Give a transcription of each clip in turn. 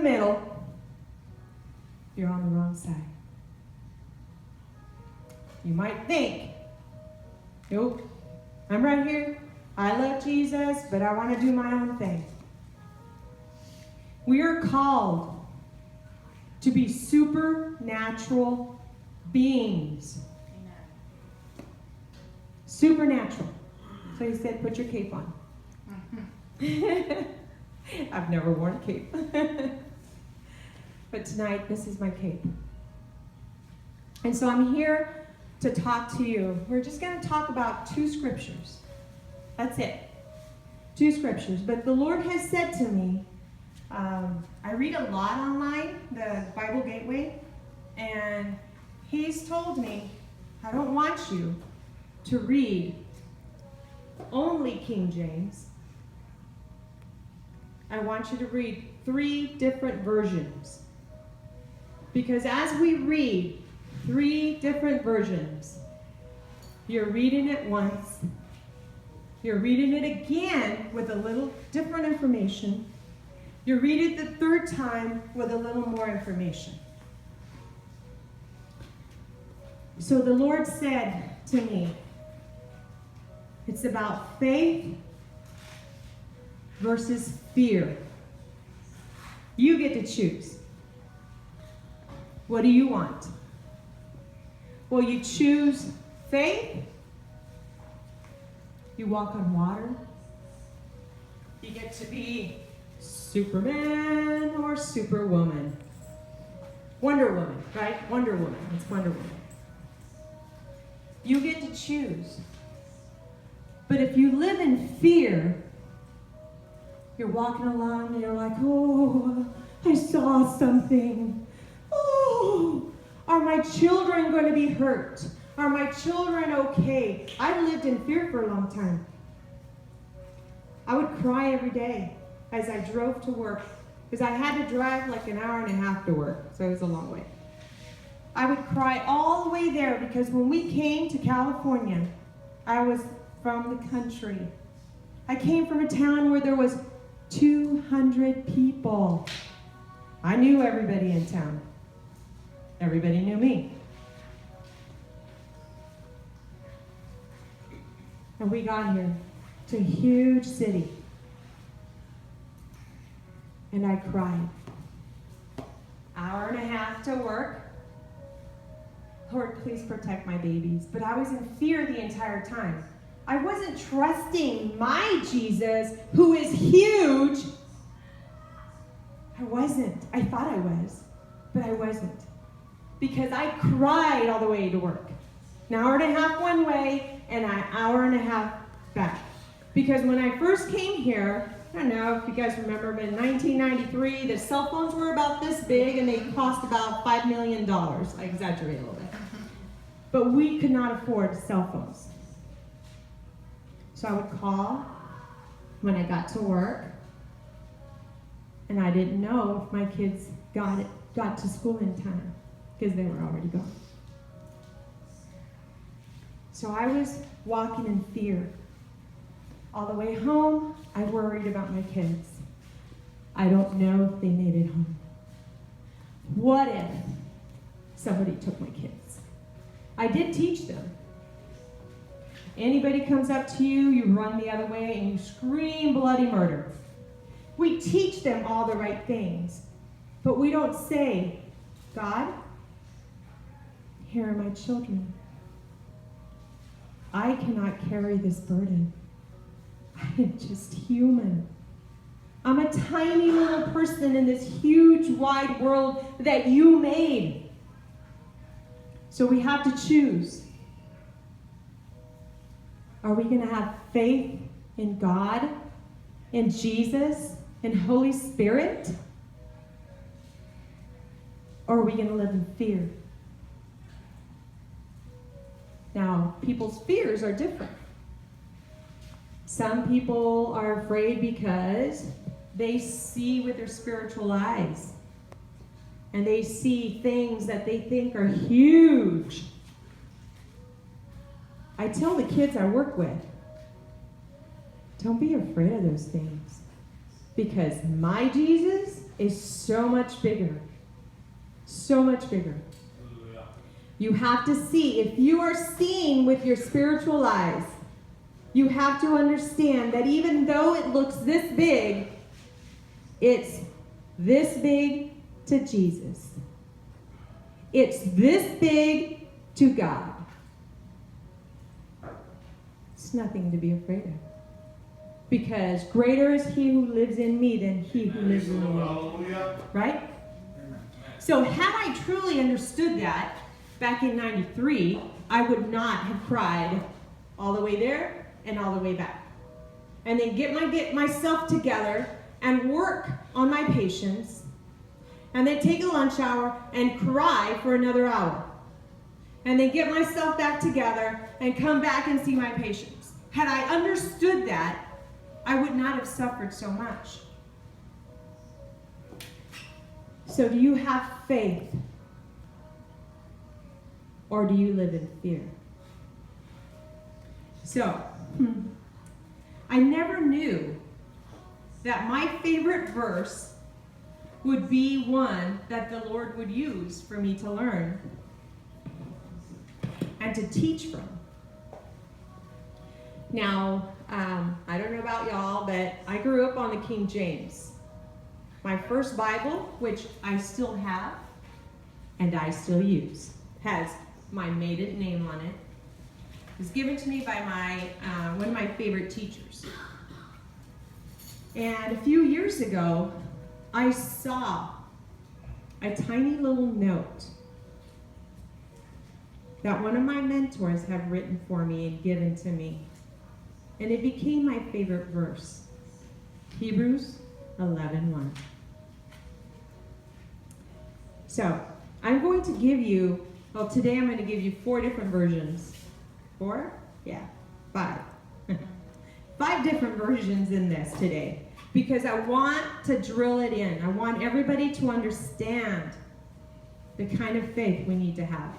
middle, you're on the wrong side. You might think, nope, I'm right here. I love Jesus, but I want to do my own thing. We are called to be supernatural beings. Amen. Supernatural. So he said, put your cape on. I've never worn a cape. But tonight, this is my cape. And so I'm here to talk to you. We're just going to talk about 2 scriptures. That's it. 2 scriptures. But the Lord has said to me, I read a lot online, the Bible Gateway, and he's told me, I don't want you to read only King James. I want you to read 3 different versions. Because as we read 3 different versions, you're reading it once, you're reading it again with a little different information, you read it the 3rd time with a little more information. So the Lord said to me, it's about faith versus fear. You get to choose. What do you want? Will you choose faith? You walk on water. You get to be Superman or Superwoman. Wonder Woman, right? Wonder Woman. It's Wonder Woman. You get to choose. But if you live in fear, you're walking along and you're like, oh, I saw something. Oh, are my children going to be hurt? Are my children okay? I lived in fear for a long time. I would cry every day as I drove to work because I had to drive like an hour and a half to work, so it was a long way. I would cry all the way there because when we came to California, I was from the country. I came from a town where there was 200 people. I knew everybody in town. Everybody knew me. And we got here to a huge city. And I cried. Hour and a half to work. Lord, please protect my babies. But I was in fear the entire time. I wasn't trusting my Jesus, who is huge. I wasn't. I thought I was, but I wasn't. Because I cried all the way to work. An hour and a half one way, and an hour and a half back. Because when I first came here, I don't know if you guys remember, but in 1993, the cell phones were about this big, and they cost about $5 million. I exaggerate a little bit. But we could not afford cell phones. So I would call when I got to work, and I didn't know if my kids got to school in time, because they were already gone. So I was walking in fear. All the way home, I worried about my kids. I don't know if they made it home. What if somebody took my kids? I did teach them. Anybody comes up to you, you run the other way, and you scream bloody murder. We teach them all the right things, but we don't say, God, here are my children. I cannot carry this burden. I am just human. I'm a tiny little person in this huge, wide world that you made. So we have to choose. Are we going to have faith in God, in Jesus, in Holy Spirit? Or are we going to live in fear? Now, people's fears are different. Some people are afraid because they see with their spiritual eyes. And they see things that they think are huge. I tell the kids I work with, don't be afraid of those things. Because my Jesus is so much bigger. So much bigger. You have to see. If you are seeing with your spiritual eyes, you have to understand that even though it looks this big, it's this big to Jesus. It's this big to God. It's nothing to be afraid of. Because greater is he who lives in me than he who lives in the world. Right? So had I truly understood that back in 93, I would not have cried all the way there and all the way back. And then get myself together and work on my patients, and then take a lunch hour and cry for another hour. And then get myself back together and come back and see my patients. Had I understood that, I would not have suffered so much. So do you have faith? Or do you live in fear? So, I never knew that my favorite verse would be one that the Lord would use for me to learn and to teach from. Now, I don't know about y'all, but I grew up on the King James. My first Bible, which I still have and I still use, has my maiden name on it. It was given to me by one of my favorite teachers. And a few years ago, I saw a tiny little note that one of my mentors had written for me and given to me. And it became my favorite verse. Hebrews 11:1. So, I'm going to give you, well, today I'm going to give you 4 different versions. 4? Yeah, 5. 5 different versions in this today. Because I want to drill it in. I want everybody to understand the kind of faith we need to have.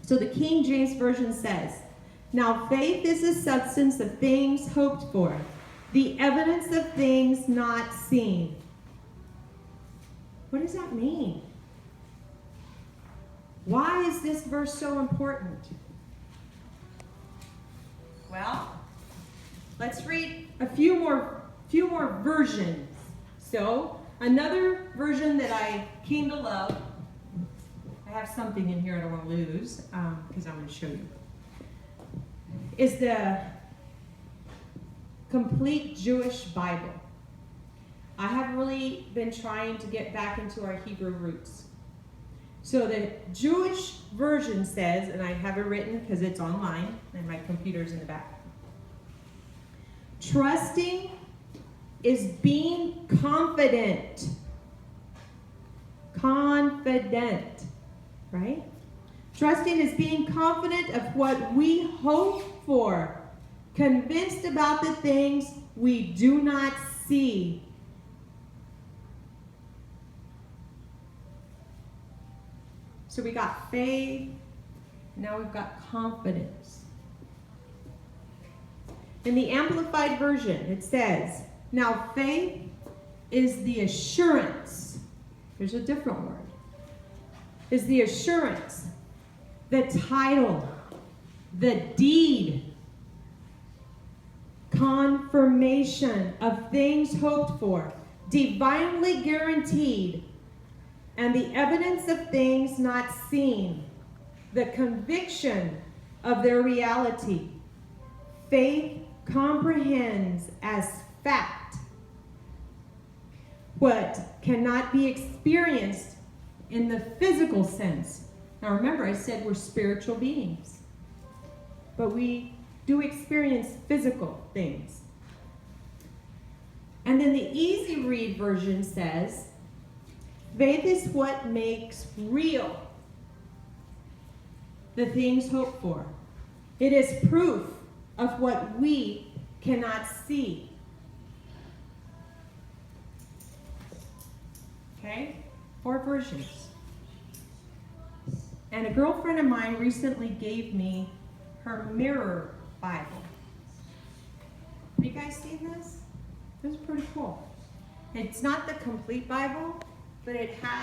So the King James Version says, "Now faith is the substance of things hoped for, the evidence of things not seen." What does that mean? Why is this verse so important? Well, let's read a few more versions. So, another version that I came to love, I have something in here I don't want to lose, because I'm going to show you, is the Complete Jewish Bible. I have really been trying to get back into our Hebrew roots. So the Jewish version says, and I have it written because it's online and my computer's in the back. Trusting is being confident. Confident, right? Trusting is being confident of what we hope for, convinced about the things we do not see. So we got faith, now we've got confidence. In the Amplified Version, it says, now faith is the assurance, there's a different word, is the assurance, the title, the deed, confirmation of things hoped for, divinely guaranteed, and the evidence of things not seen, the conviction of their reality. Faith comprehends as fact what cannot be experienced in the physical sense. Now remember, I said we're spiritual beings, but we do experience physical things. And then the Easy Read version says, faith is what makes real the things hoped for. It is proof of what we cannot see. Okay? 4 versions. And a girlfriend of mine recently gave me her Mirror Bible. Have you guys seen this? This is pretty cool. It's not the complete Bible, but it has